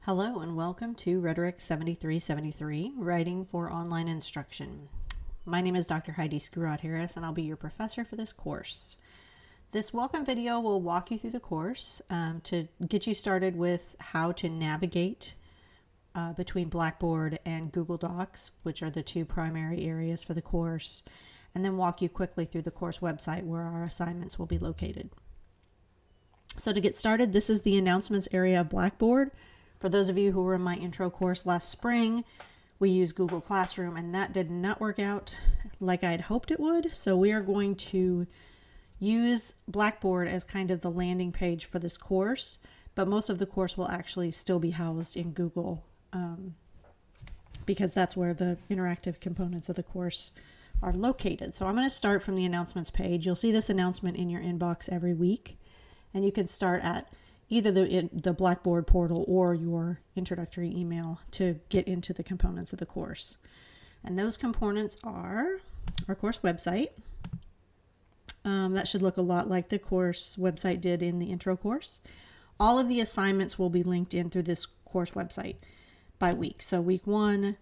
Hello and welcome to RHET7373, Writing for Online Instruction. My name is Dr. Heidi Skurrod-Harris and I'll be your professor for this course. This welcome video will walk you through the course to get you started with how to navigate between Blackboard and Google Docs, which are the two primary areas for the course, and then walk you quickly through the course website where our assignments will be located. So to get started, this is the announcements area of Blackboard. For those of you who were in my intro course last spring, we used Google Classroom and that did not work out like I'd hoped it would. So we are going to use Blackboard as kind of the landing page for this course, but most of the course will actually still be housed in Google because that's where the interactive components of the course are located. So I'm going to start from the announcements page. You'll see this announcement in your inbox every week, and you can start at either the Blackboard portal or your introductory email to get into the components of the course. And those components are our course website. That should look a lot like the course website did in the intro course. All of the assignments will be linked in through this course website by week. So week 1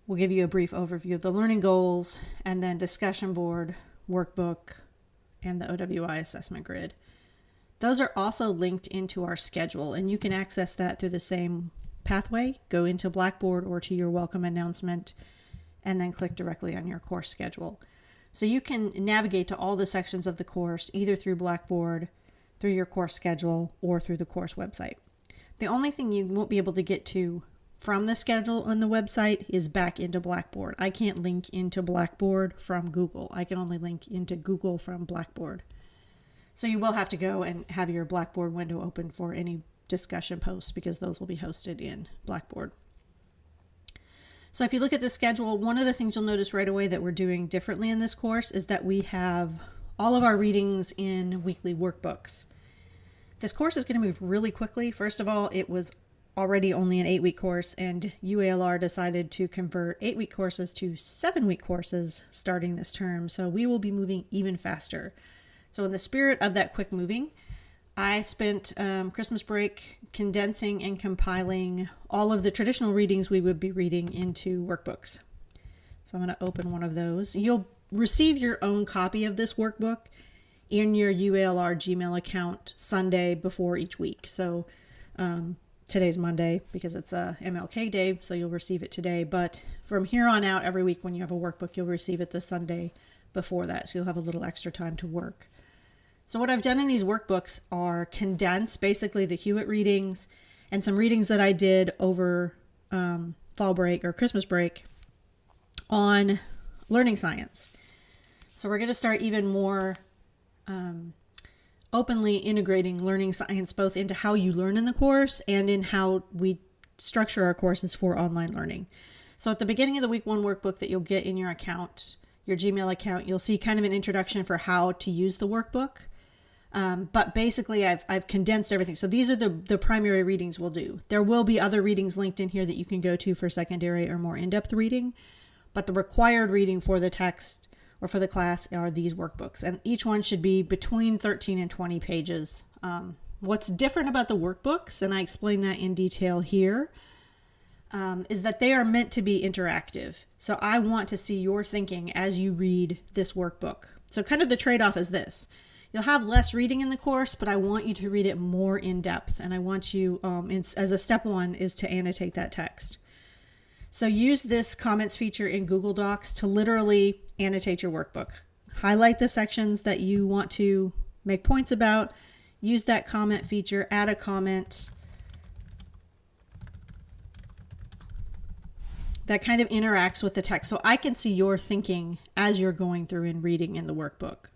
will give you a brief overview of the learning goals, and then discussion board, workbook, and the OWI assessment grid. Those are also linked into our schedule, and you can access that through the same pathway. Go into Blackboard or to your welcome announcement, and then click directly on your course schedule. So you can navigate to all the sections of the course either through Blackboard, through your course schedule, or through the course website. The only thing you won't be able to get to from the schedule on the website is back into Blackboard. I can't link into Blackboard from Google. I can only link into Google from Blackboard. So you will have to go and have your Blackboard window open for any discussion posts because those will be hosted in Blackboard. So if you look at the schedule, one of the things you'll notice right away that we're doing differently in this course is that we have all of our readings in weekly workbooks. This course is going to move really quickly. First of all, it was already only an 8-week course, and UALR decided to convert 8-week courses to 7-week courses starting this term. So we will be moving even faster. So in the spirit of that quick moving, I spent Christmas break condensing and compiling all of the traditional readings we would be reading into workbooks. So I'm going to open one of those. You'll receive your own copy of this workbook in your UALR Gmail account Sunday before each week. So today's Monday because it's a MLK Day, so you'll receive it today. But from here on out, every week when you have a workbook, you'll receive it the Sunday before that. So you'll have a little extra time to work. So what I've done in these workbooks are condense basically the Hewitt readings and some readings that I did over fall break or Christmas break on learning science. So we're going to start even more openly integrating learning science both into how you learn in the course and in how we structure our courses for online learning. So at the beginning of the week 1 workbook that you'll get in your account, your Gmail account, you'll see kind of an introduction for how to use the workbook. But basically I've condensed everything. So these are the primary readings we'll do. There will be other readings linked in here that you can go to for secondary or more in-depth reading, but the required reading for the text or for the class are these workbooks, and each one should be between 13 and 20 pages. What's different about the workbooks, and I explain that in detail here, is that they are meant to be interactive. So I want to see your thinking as you read this workbook. So kind of the trade-off is this. You'll have less reading in the course, but I want you to read it more in depth. And I want you, as a step 1, is to annotate that text. So use this comments feature in Google Docs to literally annotate your workbook. Highlight the sections that you want to make points about. Use that comment feature, add a comment. That kind of interacts with the text. So I can see your thinking as you're going through and reading in the workbook.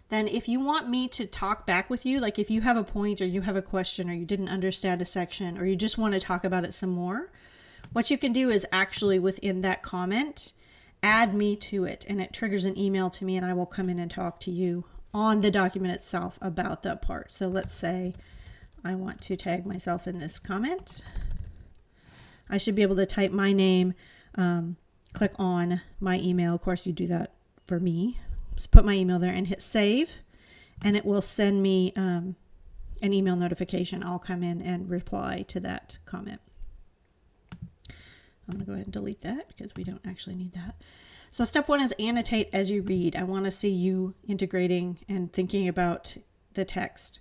Then if you want me to talk back with you, like if you have a point or you have a question or you didn't understand a section or you just want to talk about it some more, what you can do is actually within that comment, add me to it, and it triggers an email to me and I will come in and talk to you on the document itself about that part. So let's say I want to tag myself in this comment. I should be able to type my name, click on my email. Of course, you do that for me. Just put my email there and hit save, and it will send me an email notification, I'll come in and reply to that comment. I'm going to go ahead and delete that because we don't actually need that. So step 1 is annotate as you read. I want to see you integrating and thinking about the text.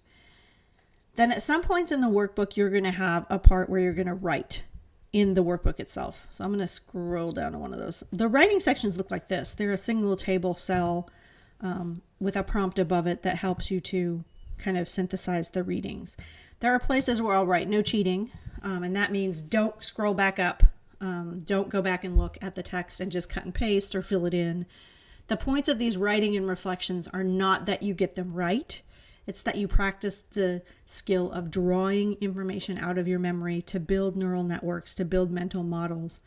Then at some points in the workbook, you're going to have a part where you're going to write in the workbook itself. So I'm going to scroll down to one of those. The writing sections look like this. They're a single table cell with a prompt above it that helps you to kind of synthesize the readings. There are places where I'll write no cheating, and that means don't scroll back up. Don't go back and look at the text and just cut and paste or fill it in. The points of these writing and reflections are not that you get them right. It's that you practice the skill of drawing information out of your memory to build neural networks, to build mental models.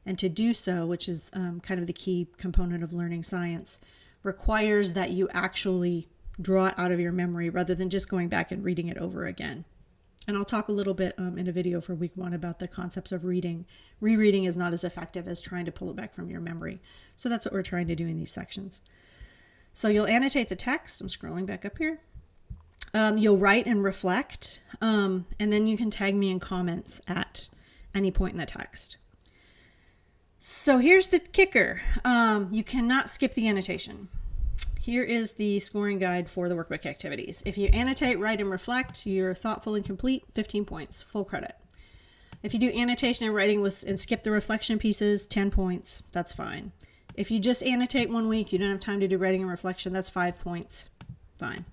And to do so, which is kind of the key component of learning science, requires that you actually draw it out of your memory rather than just going back and reading it over again. And I'll talk a little bit in a video for week 1 about the concepts of reading. Rereading is not as effective as trying to pull it back from your memory. So that's what we're trying to do in these sections. So you'll annotate the text. I'm scrolling back up here. You'll write and reflect, and then you can tag me in comments at any point in the text. So here's the kicker. You cannot skip the annotation. Here is the scoring guide for the workbook activities. If you annotate, write, and reflect, you're thoughtful and complete, 15 points, full credit. If you do annotation and writing and skip the reflection pieces, 10 points, that's fine. If you just annotate 1 week, you don't have time to do writing and reflection, that's 5 points, fine.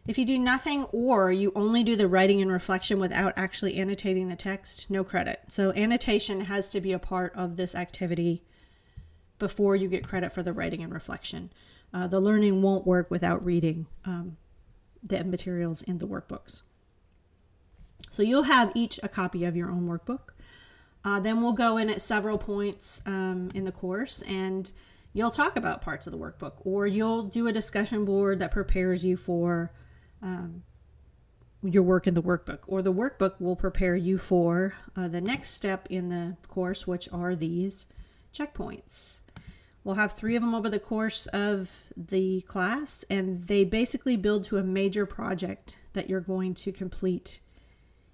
If you do nothing or you only do the writing and reflection without actually annotating the text, no credit. So annotation has to be a part of this activity before you get credit for the writing and reflection. The learning won't work without reading the materials in the workbooks. So you'll have each a copy of your own workbook. Then we'll go in at several points in the course and you'll talk about parts of the workbook, or you'll do a discussion board that prepares you for your work in the workbook, or the workbook will prepare you for the next step in the course, which are these checkpoints. We'll have 3 of them over the course of the class, and they basically build to a major project that you're going to complete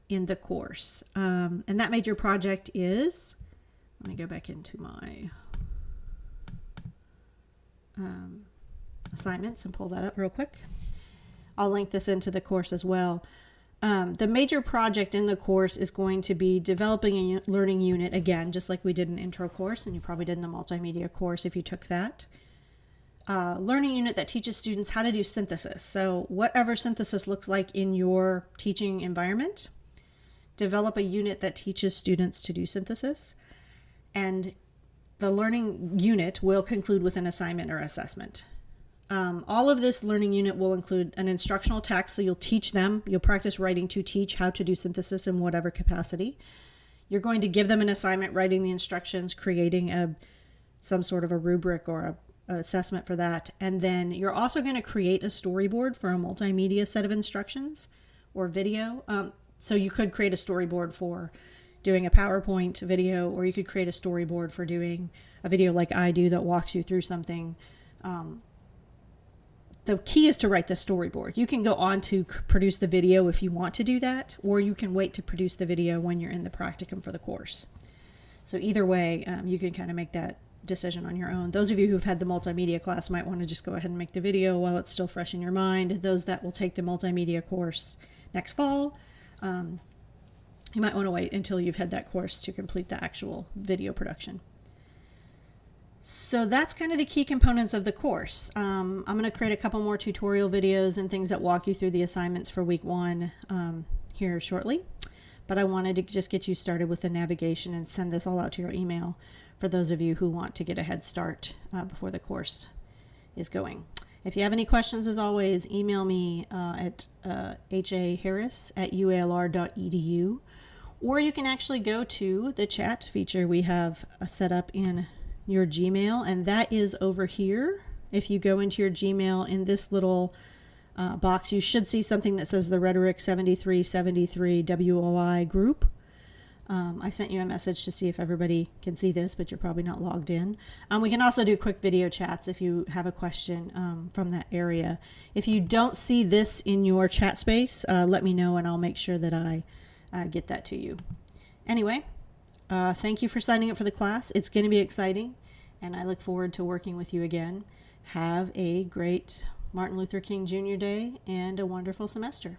in the course. And that major project is, let me go back into my assignments and pull that up real quick. I'll link this into the course as well. The major project in the course is going to be developing a learning unit, again, just like we did in the intro course, and you probably did in the multimedia course if you took that. Learning unit that teaches students how to do synthesis. So whatever synthesis looks like in your teaching environment, develop a unit that teaches students to do synthesis. And the learning unit will conclude with an assignment or assessment. All of this learning unit will include an instructional text, so you'll teach them, you'll practice writing to teach how to do synthesis in whatever capacity. You're going to give them an assignment, writing the instructions, creating some sort of a rubric or a assessment for that. And then you're also going to create a storyboard for a multimedia set of instructions or video. So you could create a storyboard for doing a PowerPoint video, or you could create a storyboard for doing a video like I do that walks you through something. The key is to write the storyboard. You can go on to produce the video if you want to do that, or you can wait to produce the video when you're in the practicum for the course. So either way, you can kind of make that decision on your own. Those of you who've had the multimedia class might want to just go ahead and make the video while it's still fresh in your mind. Those that will take the multimedia course next fall, you might want to wait until you've had that course to complete the actual video production. So that's kind of the key components of the course. I'm going to create a couple more tutorial videos and things that walk you through the assignments for week 1 here shortly. But I wanted to just get you started with the navigation and send this all out to your email for those of you who want to get a head start before the course is going. If you have any questions, as always, email me at haharris@ualr.edu, or you can actually go to the chat feature we have set up in your Gmail, and that is over here. If you go into your Gmail in this little box, you should see something that says the RHET7373 WOI group. I sent you a message to see if everybody can see this, but you're probably not logged in. We can also do quick video chats if you have a question from that area. If you don't see this in your chat space, let me know and I'll make sure that I get that to you. Anyway, thank you for signing up for the class. It's going to be exciting, and I look forward to working with you again. Have a great Martin Luther King Jr. Day and a wonderful semester.